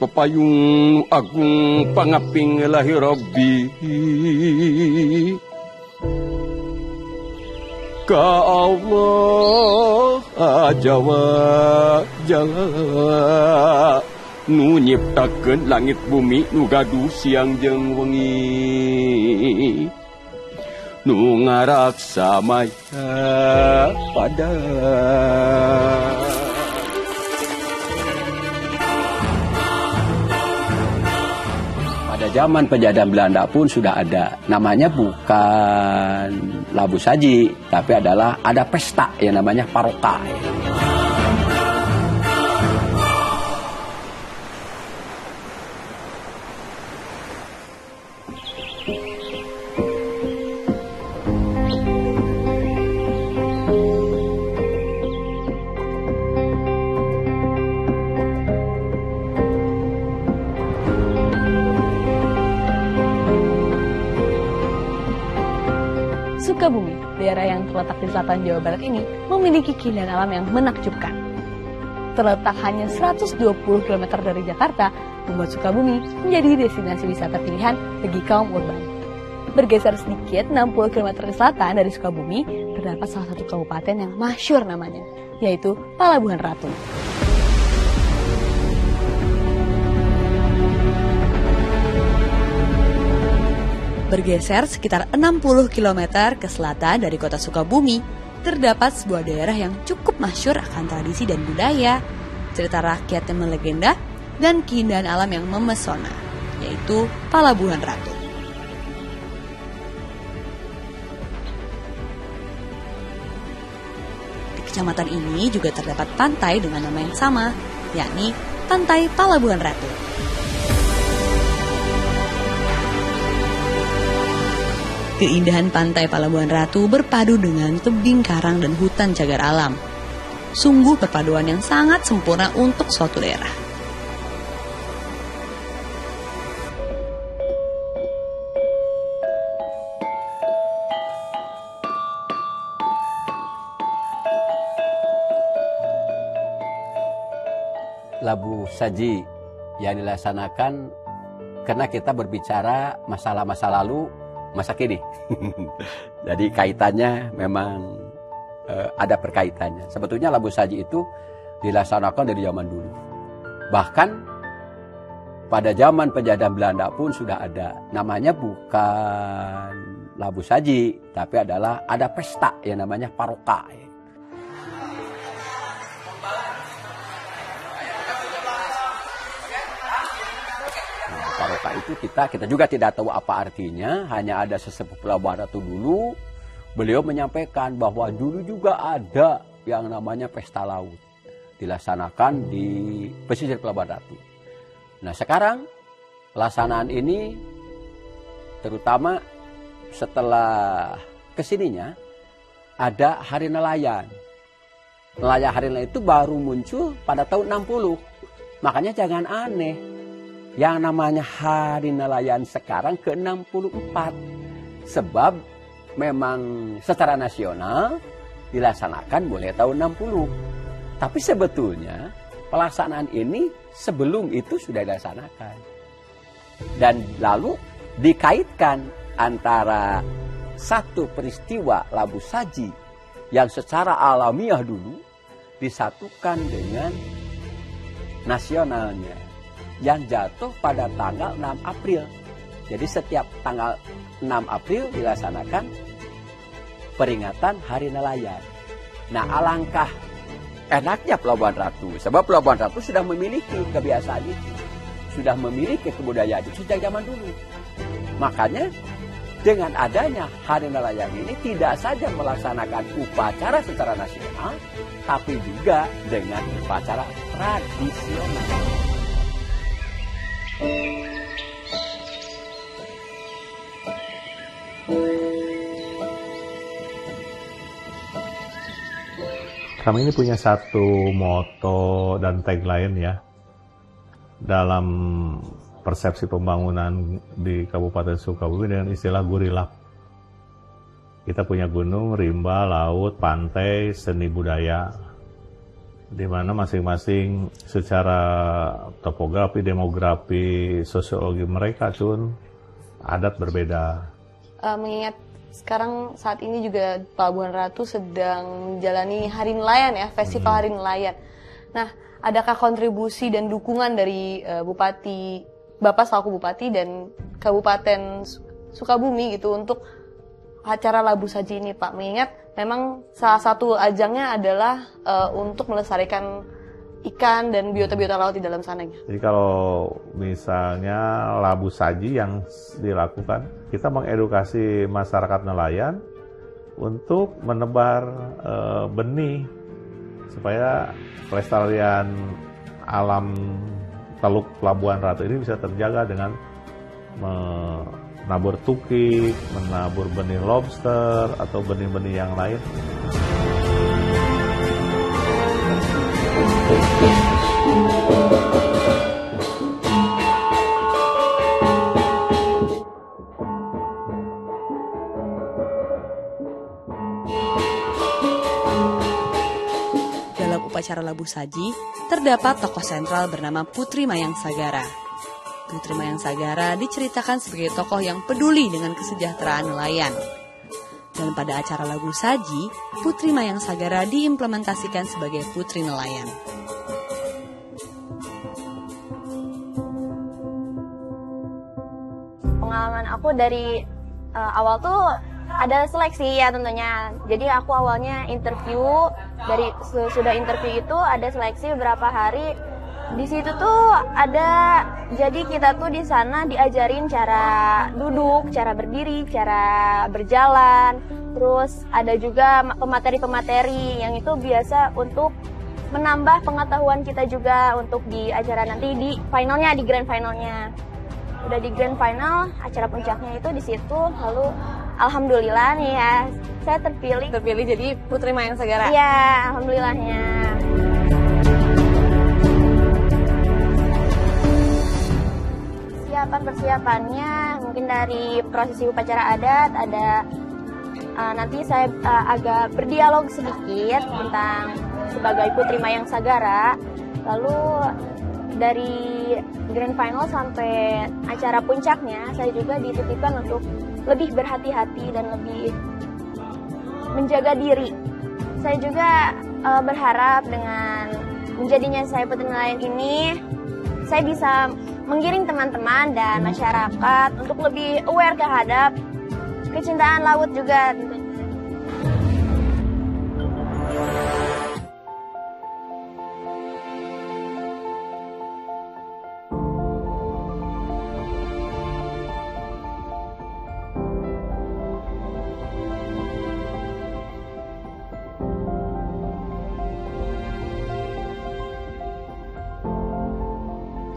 pepayung agung pangaping lahir Rabbi. Ka Allah ajawa jalla nu nyiptakeun langit bumi nu gaduh siang jeung wengi, nu ngaraksa maya pada. Pada zaman penjajahan Belanda pun sudah ada, namanya bukan labu saji, tapi adalah ada pesta yang namanya paroka. Sukabumi, daerah yang terletak di selatan Jawa Barat ini, memiliki keindahan alam yang menakjubkan. Terletak hanya 120 km dari Jakarta, membuat Sukabumi menjadi destinasi wisata pilihan bagi kaum urban. Bergeser sedikit 60 km di selatan dari Sukabumi, terdapat salah satu kabupaten yang masyhur namanya, yaitu Palabuhan Ratu. Bergeser sekitar 60 km ke selatan dari kota Sukabumi, terdapat sebuah daerah yang cukup masyhur akan tradisi dan budaya, cerita rakyat yang melegenda, dan keindahan alam yang memesona, yaitu Palabuhan Ratu. Di kecamatan ini juga terdapat pantai dengan nama yang sama, yakni Pantai Palabuhan Ratu. Keindahan Pantai Palabuhan Ratu berpadu dengan tebing karang dan hutan cagar alam. Sungguh perpaduan yang sangat sempurna untuk suatu daerah. Labu saji yang dilaksanakan karena kita berbicara masalah masa lalu, masa kini. Jadi kaitannya memang ada perkaitannya. Sebetulnya labu saji itu dilaksanakan dari zaman dulu. Bahkan pada zaman penjajahan Belanda pun sudah ada. Namanya bukan labu saji, tapi adalah ada pesta yang namanya paroka. Paroka itu kita juga tidak tahu apa artinya, hanya ada sesepuh Palabuhan Ratu dulu, beliau menyampaikan bahwa dulu juga ada yang namanya pesta laut, dilaksanakan di pesisir Palabuhan Ratu. Nah sekarang pelaksanaan ini, terutama setelah kesininya, ada Hari Nelayan. Hari Nelayan itu baru muncul pada tahun 60, makanya jangan aneh. Yang namanya Hari Nelayan sekarang ke-64. Sebab memang secara nasional dilaksanakan mulai tahun 60. Tapi sebetulnya pelaksanaan ini sebelum itu sudah dilaksanakan. Dan lalu dikaitkan antara satu peristiwa labu saji yang secara alamiah dulu disatukan dengan nasionalnya, yang jatuh pada tanggal 6 April. Jadi setiap tanggal 6 April dilaksanakan peringatan Hari Nelayan. Nah alangkah enaknya Palabuhan Ratu, sebab Palabuhan Ratu sudah memiliki kebiasaan itu, sudah memiliki kebudayaan itu sejak zaman dulu. Makanya dengan adanya Hari Nelayan ini tidak saja melaksanakan upacara secara nasional, tapi juga dengan upacara tradisional. Kami ini punya satu moto dan tagline ya, dalam persepsi pembangunan di Kabupaten Sukabumi dengan istilah gurilap. Kita punya gunung, rimba, laut, pantai, seni budaya. di mana masing-masing secara topografi, demografi, sosiologi mereka adat berbeda. Mengingat sekarang saat ini juga Pelabuhan Ratu sedang menjalani Hari Nelayan ya, Festival Hari Nelayan. Nah, adakah kontribusi dan dukungan dari Bupati, Bapak selaku Bupati dan Kabupaten Sukabumi gitu untuk acara Labu Saji ini, Pak? Mengingat memang salah satu ajangnya adalah untuk melestarikan ikan dan biota-biota laut di dalam sana. Jadi kalau misalnya Labu Saji yang dilakukan, kita mengedukasi masyarakat nelayan untuk menebar benih supaya pelestarian alam Teluk Pelabuhan Ratu ini bisa terjaga dengan menabur tukik, menabur benih lobster atau benih-benih yang lain. Dalam upacara Labu Saji, terdapat tokoh sentral bernama Putri Mayang Sagara. Putri Mayang Sagara diceritakan sebagai tokoh yang peduli dengan kesejahteraan nelayan. Dan pada acara Labu Saji, Putri Mayang Sagara diimplementasikan sebagai putri nelayan. Pengalaman aku dari awal tuh ada seleksi ya tentunya. Jadi aku awalnya interview, dari sudah interview itu ada seleksi beberapa hari. Di situ tuh ada, jadi kita tuh di sana diajarin cara duduk, cara berdiri, cara berjalan. Terus ada juga pemateri-pemateri yang itu biasa untuk menambah pengetahuan kita juga untuk di acara nanti di finalnya, di grand finalnya. Udah di grand final, acara puncaknya itu di situ. Lalu alhamdulillah nih ya, saya terpilih jadi Putri Mayang Sagara. Iya, alhamdulillahnya. Persiapannya mungkin dari prosesi upacara adat ada nanti saya agak berdialog sedikit tentang sebagai Putri Mayang Sagara. Lalu dari grand final sampai acara puncaknya saya juga dititipkan untuk lebih berhati-hati dan lebih menjaga diri. Saya juga berharap dengan menjadinya saya Putri Nelayan ini, saya bisa menggiring teman-teman dan masyarakat untuk lebih aware terhadap kecintaan laut juga tentunya.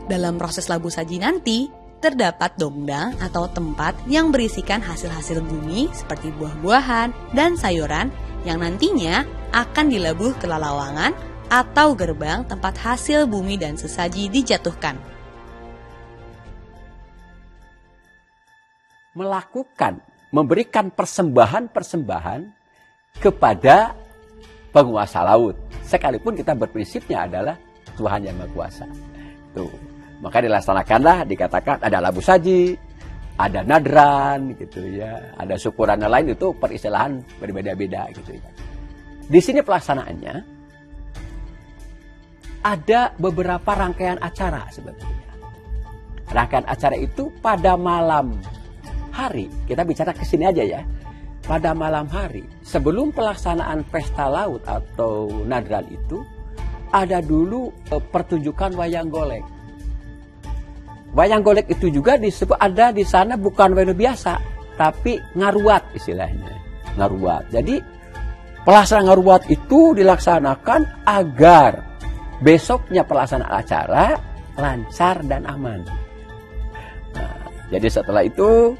Dalam proses Labu Saji nanti, terdapat dongdang atau tempat yang berisikan hasil-hasil bumi seperti buah-buahan dan sayuran yang nantinya akan dilabuh ke lalawangan atau gerbang tempat hasil bumi dan sesaji dijatuhkan. Memberikan persembahan-persembahan kepada penguasa laut. Sekalipun kita berprinsipnya adalah Tuhan yang Maha Kuasa. Tuh. Maka dilaksanakanlah, dikatakan ada Labu Saji, ada nadran gitu ya, ada syukuran lain, itu peristilahan berbeda-beda gitu ya. Di sini pelaksanaannya ada beberapa rangkaian acara sebetulnya. Rangkaian acara itu pada malam hari, kita bicara ke sini aja ya. Pada malam hari, sebelum pelaksanaan pesta laut atau nadran itu, ada dulu pertunjukan wayang golek. Wayang golek itu juga disebut ada di sana bukan wayang biasa, tapi ngaruat istilahnya. Ngaruat. Jadi pelaksanaan ngaruat itu dilaksanakan agar besoknya pelaksanaan acara lancar dan aman. Nah, jadi setelah itu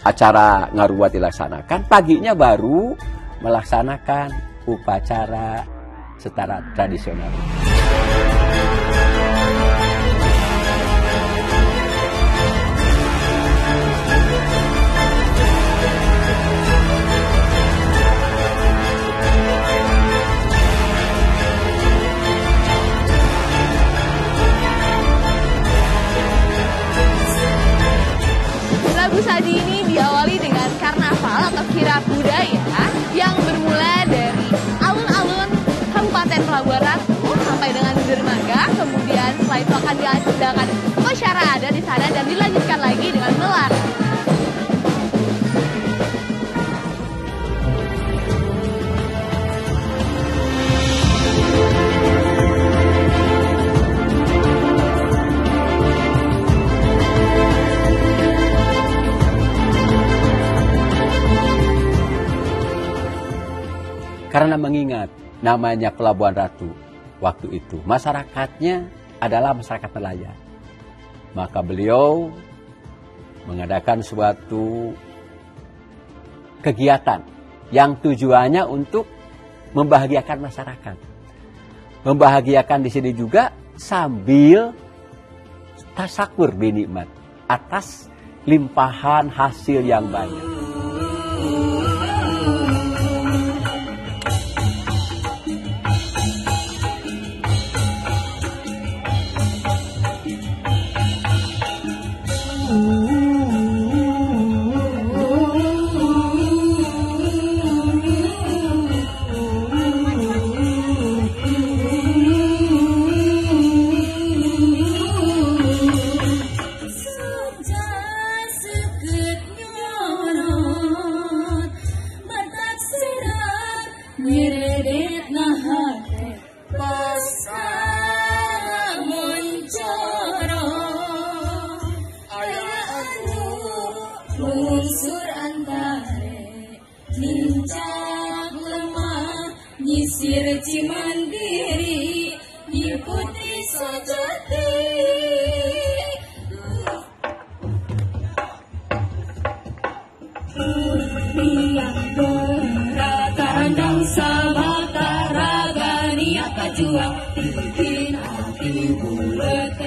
acara ngaruat dilaksanakan, paginya baru melaksanakan upacara secara tradisional. Saji ini diawali dengan karnaval atau kirap budaya yang bermula dari alun-alun Kabupaten Pelabuhan Ratu sampai dengan dermaga. Kemudian setelah itu akan diadakan upacara adat di sana dan dilanjutkan lagi dengan melar. Karena mengingat namanya Pelabuhan Ratu waktu itu, masyarakatnya adalah masyarakat nelayan. Maka beliau mengadakan suatu kegiatan yang tujuannya untuk membahagiakan masyarakat. Membahagiakan di sini juga sambil tasakur binikmat atas limpahan hasil yang banyak. Unsur antare nincak lemah nyisir cimandiri di putri sejati. Yang berakandang sabatara niat juang bikin hati bulat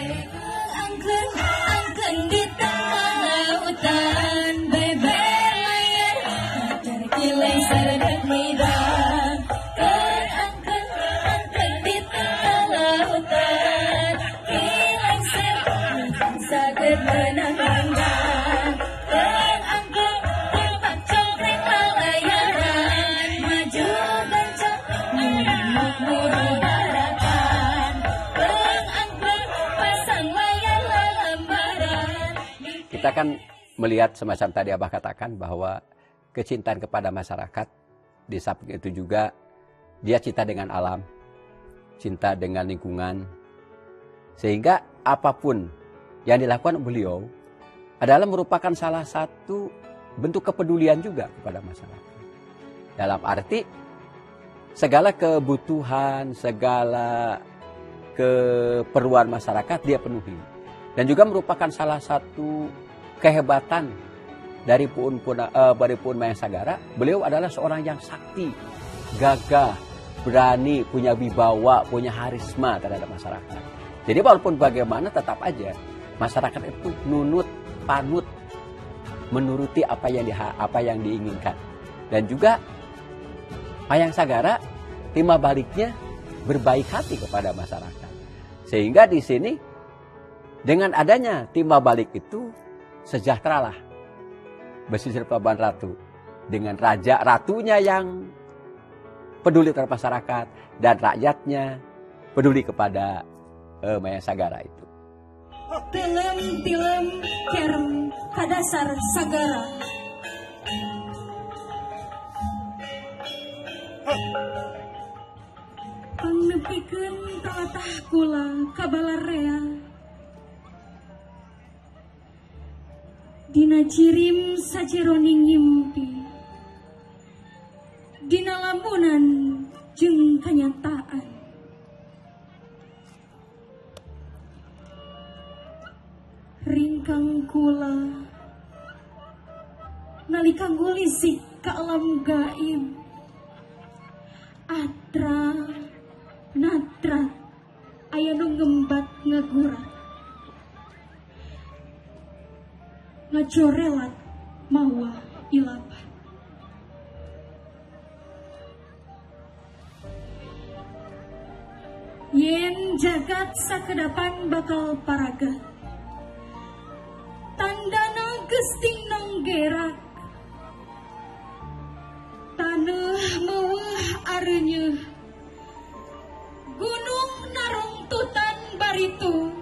angken di tengah lautan beber layar terkilai serdek medan angken di tengah lautan kilai serdek sakit menangkan angken tempat congkreng lalayaran maju gancang makmur barakan angken pasang layar lambaran. Kita kan melihat semacam tadi Abah katakan bahwa kecintaan kepada masyarakat, di samping itu juga dia cinta dengan alam, cinta dengan lingkungan. Sehingga apapun yang dilakukan beliau adalah merupakan salah satu bentuk kepedulian juga kepada masyarakat. Dalam arti segala kebutuhan, segala keperluan masyarakat dia penuhi. Dan juga merupakan salah satu kehebatan dari Puun Mayang Sagara. Beliau adalah seorang yang sakti, gagah, berani, punya wibawa, punya harisma terhadap masyarakat. Jadi walaupun bagaimana tetap aja masyarakat itu nunut, panut, menuruti apa yang diinginkan. Dan juga Mayang Sagara timah baliknya berbaik hati kepada masyarakat. Sehingga di sini dengan adanya timah balik itu sejahteralah pesisir Pelabuhan Ratu dengan ratunya yang peduli terhadap masyarakat dan rakyatnya peduli kepada Mayang Sagara itu. Tilem kerem kadasar sagara. Pangnepikeun talatah kula kabalarea. Dina cirim sajeroning ngimpi, dina lamunan jeung kenyataan. Ringkang kula nalika ngulisik ka alam gaib, atra natra aya nu ngembat ngagurat, ngacorelat mawa ilapan. Yen jagat sakedapan bakal paragat, tandana gesting nongge gerak. Tanah mewah areunyeuh. Gunung narungtutan baritu.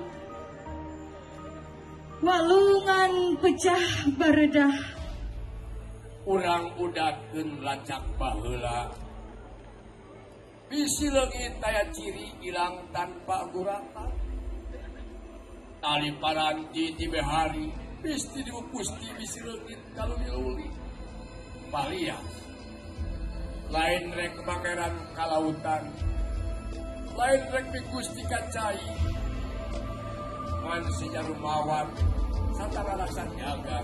Walungan pecah baredah. Urang udakeun lacak baheula. Bisi leungit aya ciri ilang tanpa guratan. Tali paranti ti behari pisti diupusti bisi leungit kaluli-luli. Palias. Lain rek makeran kalautan. Lain rek migusti kacai. Man sejarum mawar satara rasa jaga.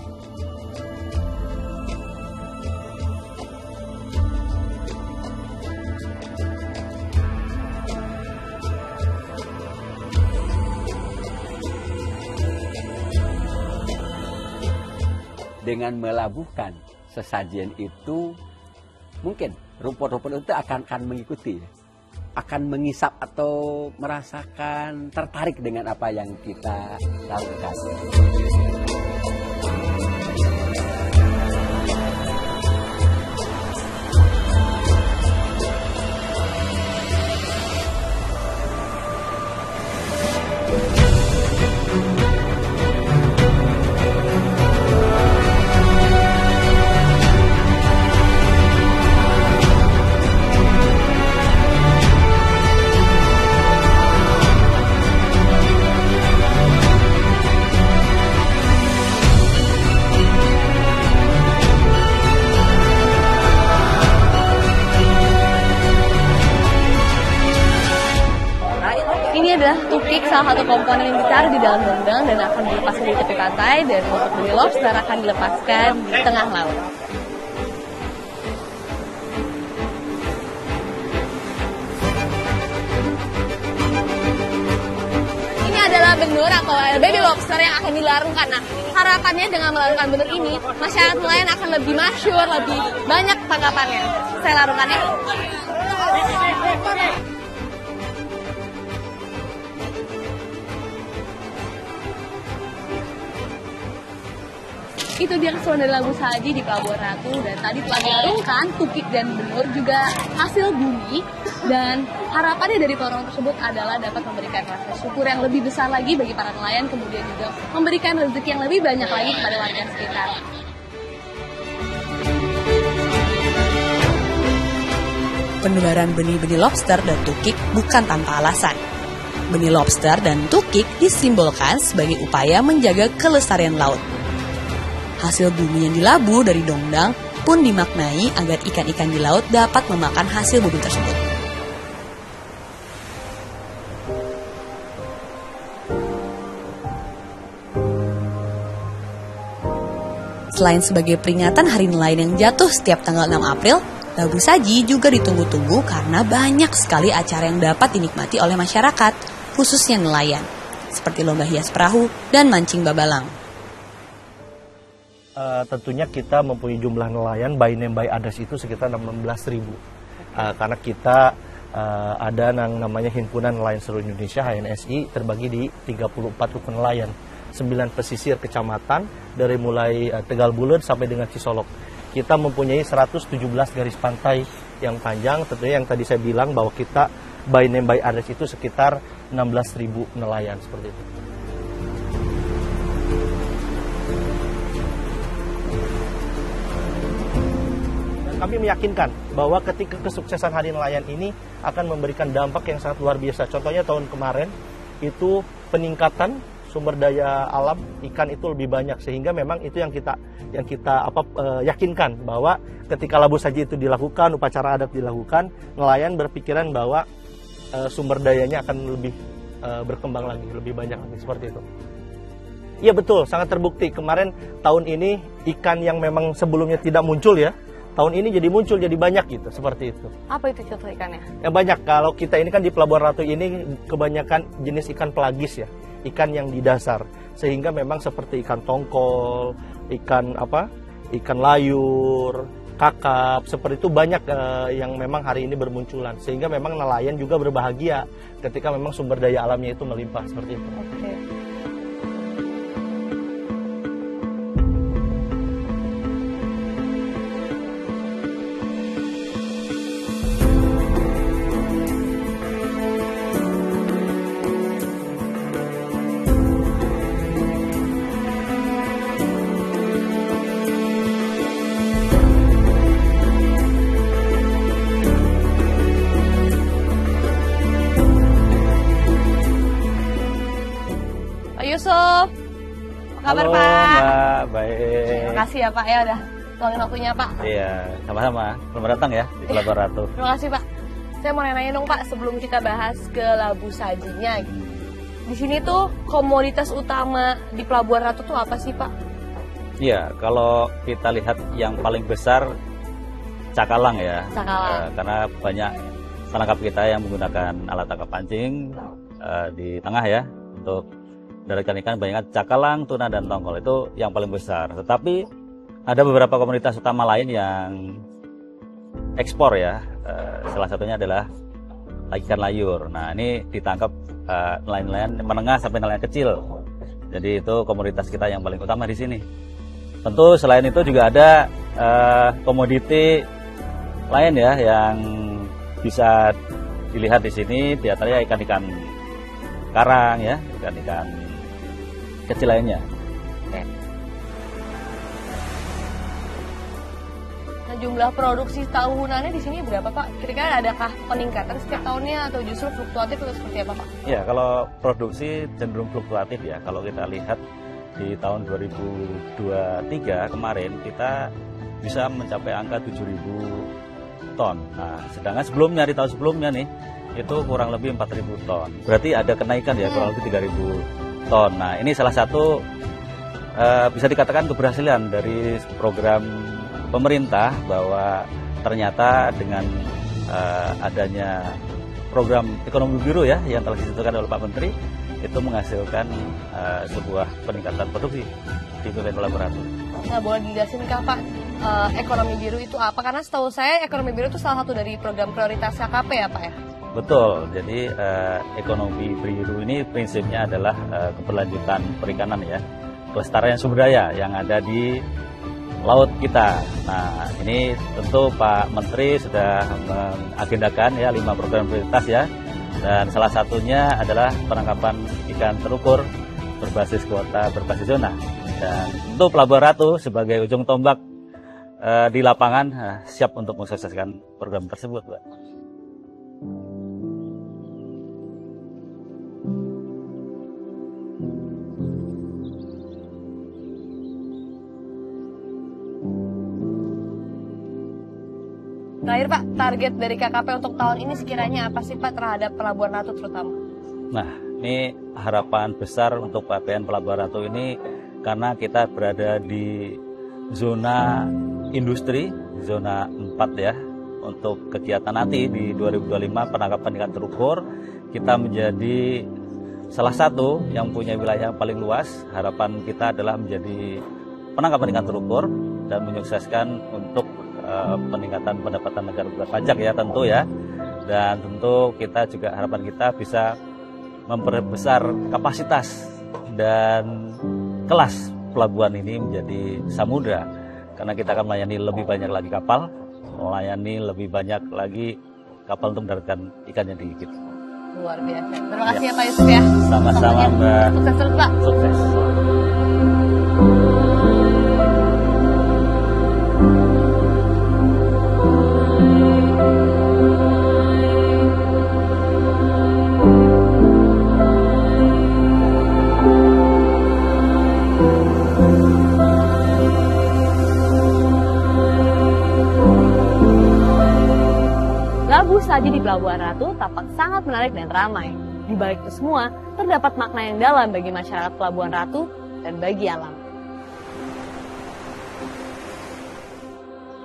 Dengan melabuhkan sesajen itu, mungkin rumput-rumput itu akan mengikuti, akan mengisap atau merasakan tertarik dengan apa yang kita lakukan. Ini adalah tukik, salah satu komponen yang besar di dalam dongdang dan akan dilepaskan di tepi pantai, dan untuk benih lobster akan dilepaskan di tengah laut. Ini adalah benur atau baby lobster yang akan dilarungkan. Nah, harapannya dengan melarungkan benur ini, masyarakat nelayan akan lebih masyhur, lebih banyak tangkapannya. Saya larungkan ya. Itu dia keseruan dari Labu Saji di Pelabuhan Ratu, dan tadi telah dilarungkan tukik dan benur juga hasil bumi, dan harapannya dari pelarungan tersebut adalah dapat memberikan rasa syukur yang lebih besar lagi bagi para nelayan, kemudian juga memberikan rezeki yang lebih banyak lagi kepada warga sekitar. Penularan benih-benih lobster dan tukik bukan tanpa alasan. Benih lobster dan tukik disimbolkan sebagai upaya menjaga kelestarian laut. Hasil bumi yang dilabu dari dongdang pun dimaknai agar ikan-ikan di laut dapat memakan hasil bumi tersebut. Selain sebagai peringatan Hari Nelayan yang jatuh setiap tanggal 6 April, Labu Saji juga ditunggu-tunggu karena banyak sekali acara yang dapat dinikmati oleh masyarakat, khususnya nelayan, seperti lomba hias perahu dan mancing babalang. Tentunya kita mempunyai jumlah nelayan by name by address itu sekitar 16.000. Karena kita ada yang namanya Himpunan Nelayan Seluruh Indonesia HNSI terbagi di 34 rukun nelayan, 9 pesisir kecamatan dari mulai Tegal Bulet sampai dengan Cisolok. Kita mempunyai 117 garis pantai yang panjang, tentunya yang tadi saya bilang bahwa kita by name by address itu sekitar 16.000 nelayan seperti itu. Kami meyakinkan bahwa ketika kesuksesan Hari Nelayan ini akan memberikan dampak yang sangat luar biasa. Contohnya tahun kemarin itu peningkatan sumber daya alam ikan itu lebih banyak, sehingga memang itu yang kita yakinkan bahwa ketika Labu Saji itu dilakukan, upacara adat dilakukan, nelayan berpikiran bahwa sumber dayanya akan lebih berkembang lagi, lebih banyak lagi seperti itu. Iya betul, sangat terbukti. Kemarin tahun ini ikan yang memang sebelumnya tidak muncul ya, tahun ini jadi muncul, jadi banyak gitu, seperti itu. Apa itu contoh ikannya? Yang banyak, kalau kita ini kan di Pelabuhan Ratu ini kebanyakan jenis ikan pelagis ya, ikan yang di dasar. Sehingga memang seperti ikan tongkol, ikan layur, kakap, seperti itu banyak yang memang hari ini bermunculan. Sehingga memang nelayan juga berbahagia ketika memang sumber daya alamnya itu melimpah, seperti itu. Oke. kabar Halo, Pak? Mbak, baik. Terima kasih ya Pak ya udah luangin waktunya Pak. Iya, sama-sama. Selamat datang ya di Labu Ratu. Terima kasih Pak. Saya mau nanya dong Pak, sebelum kita bahas ke labu sajinya, di sini tuh komoditas utama di Pelabuhan Ratu tuh apa sih Pak? Iya, kalau kita lihat yang paling besar cakalang ya. Cakalang. Karena banyak penangkap kita yang menggunakan alat tangkap pancing di tengah ya untuk darat ikan banyak cakalang, tuna dan tongkol itu yang paling besar. Tetapi ada beberapa komoditas utama lain yang ekspor ya. Salah satunya adalah ikan layur. Nah ini ditangkap nelayan-nelayan menengah sampai nelayan kecil. Jadi itu komoditas kita yang paling utama di sini. Tentu selain itu juga ada komoditi lain ya yang bisa dilihat di sini, di antaranya ikan-ikan karang ya, ikan-ikan kecil lainnya. Nah, jumlah produksi tahunannya di sini berapa Pak? Kira-kira adakah peningkatan setiap tahunnya atau justru fluktuatif atau seperti apa Pak? Ya, kalau produksi cenderung fluktuatif ya. Kalau kita lihat di tahun 2023 kemarin kita bisa mencapai angka 7.000 ton. Nah, sedangkan sebelumnya di tahun sebelumnya nih itu kurang lebih 4.000 ton. Berarti ada kenaikan ya kurang lebih 3.000 ton. Nah, ini salah satu bisa dikatakan keberhasilan dari program pemerintah bahwa ternyata dengan adanya program ekonomi biru ya yang telah ditentukan oleh Pak Menteri itu menghasilkan sebuah peningkatan produksi di wilayah Labu Ratu. Nah, boleh dijelasin kah Pak, ekonomi biru itu apa? Karena setahu saya ekonomi biru itu salah satu dari program prioritas KKP ya Pak ya? Betul, jadi ekonomi biru ini prinsipnya adalah keberlanjutan perikanan ya, kelestarian sumber daya yang ada di laut kita. Nah ini tentu Pak Menteri sudah mengagendakan ya 5 program prioritas ya. Dan salah satunya adalah penangkapan ikan terukur berbasis kuota, berbasis zona. Dan tentu Pelabuhan Ratu sebagai ujung tombak di lapangan siap untuk mensukseskan program tersebut, Pak. Terakhir Pak, target dari KKP untuk tahun ini sekiranya apa sih Pak terhadap Pelabuhan Ratu terutama? Nah, ini harapan besar untuk PPN Pelabuhan Ratu ini karena kita berada di zona industri, zona 4 ya. Untuk kegiatan nanti di 2025 penangkapan ikan terukur, kita menjadi salah satu yang punya wilayah yang paling luas. Harapan kita adalah menjadi penangkapan ikan terukur dan menyukseskan untuk peningkatan pendapatan negara pajak ya tentu ya, dan tentu kita juga harapan kita bisa memperbesar kapasitas dan kelas pelabuhan ini menjadi samudra karena kita akan melayani lebih banyak lagi kapal, melayani lebih banyak lagi kapal untuk mendaratkan ikannya di kita. Luar biasa. Terima kasih ya Pak Yusuf ya. Sama-sama Mbak. Sukses terus Pak. Sukses. Labu saji di Pelabuhan Ratu tampak sangat menarik dan ramai. Di balik itu semua, terdapat makna yang dalam bagi masyarakat Pelabuhan Ratu dan bagi alam.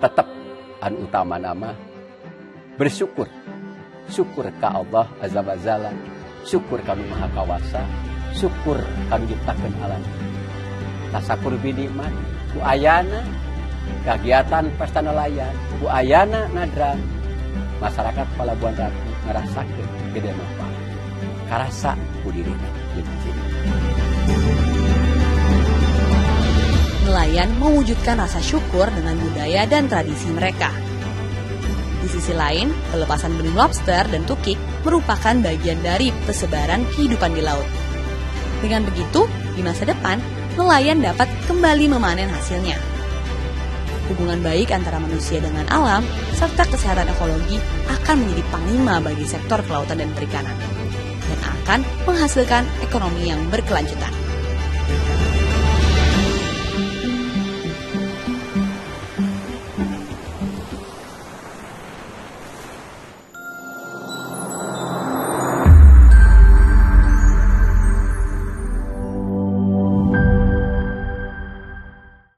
Tetap an utama nama bersyukur. Syukur ke Allah Azza wa Jalla. Syukur kami Maha Kawasa. Syukur kami ciptakan alam. Tasakur binikmat. Ku ayana kegiatan pesta nelayan. Ku ayana nadran. Masyarakat Pelabuhan Ratu ngerasakeun gede manfaat. Karasa ku dirina. Nelayan mewujudkan rasa syukur dengan budaya dan tradisi mereka. Di sisi lain, pelepasan benih lobster dan tukik merupakan bagian dari persebaran kehidupan di laut. Dengan begitu, di masa depan, nelayan dapat kembali memanen hasilnya. Hubungan baik antara manusia dengan alam, serta kesehatan ekologi akan menjadi panglima bagi sektor kelautan dan perikanan, dan akan menghasilkan ekonomi yang berkelanjutan.